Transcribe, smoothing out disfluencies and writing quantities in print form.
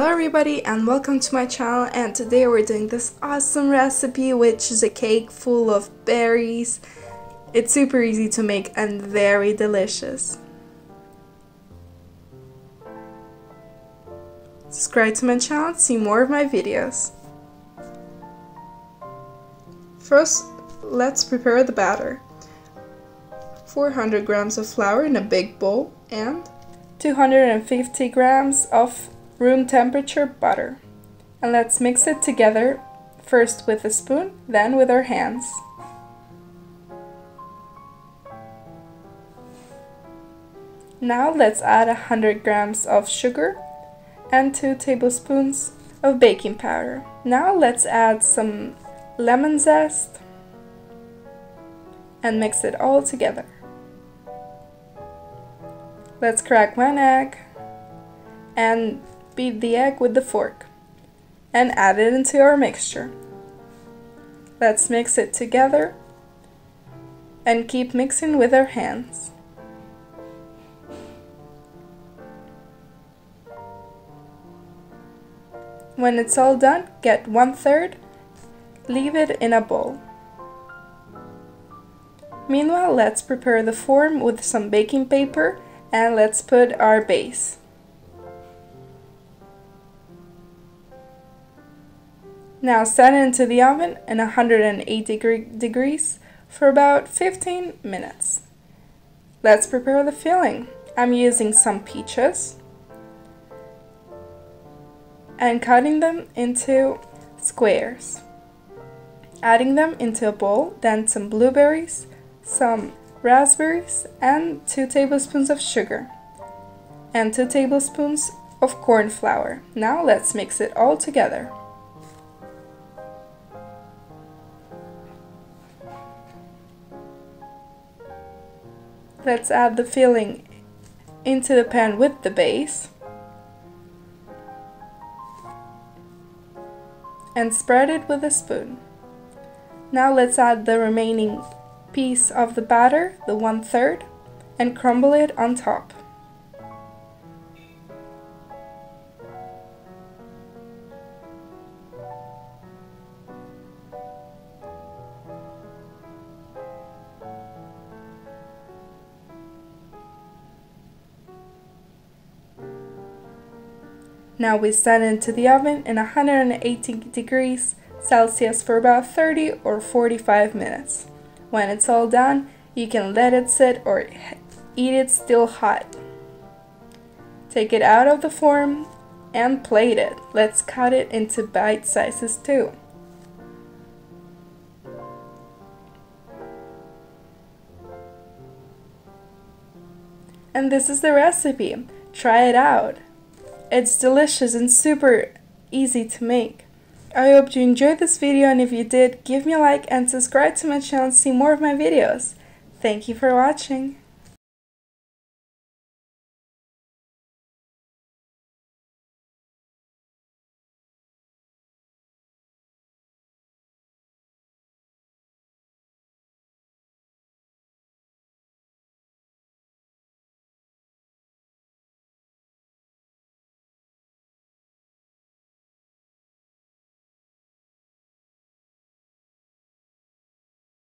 Hello everybody and welcome to my channel, and today we're doing this awesome recipe which is a cake full of berries. It's super easy to make and very delicious. Subscribe to my channel to see more of my videos. First, let's prepare the batter. 400 grams of flour in a big bowl and 250 grams of room temperature butter. And let's mix it together, first with a spoon, then with our hands. Now let's add 100 grams of sugar and 2 tablespoons of baking powder. Now let's add some lemon zest and mix it all together. Let's crack 1 egg and beat the egg with the fork and add it into our mixture. Let's mix it together and keep mixing with our hands. When it's all done, get 1/3, leave it in a bowl. Meanwhile, let's prepare the form with some baking paper and let's put our base. Now set it into the oven in 180 degrees for about 15 minutes. Let's prepare the filling. I'm using some peaches and cutting them into squares. Adding them into a bowl, then some blueberries, some raspberries and 2 tablespoons of sugar and 2 tablespoons of corn flour. Now let's mix it all together. Let's add the filling into the pan with the base and spread it with a spoon. Now let's add the remaining piece of the batter, the 1/3, and crumble it on top. Now we set it into the oven in 180 degrees Celsius for about 30 or 45 minutes. When it's all done, you can let it sit or eat it still hot. Take it out of the form and plate it. Let's cut it into bite sizes too. And this is the recipe. Try it out. It's delicious and super easy to make. I hope you enjoyed this video, and if you did, give me a like and subscribe to my channel to see more of my videos. Thank you for watching.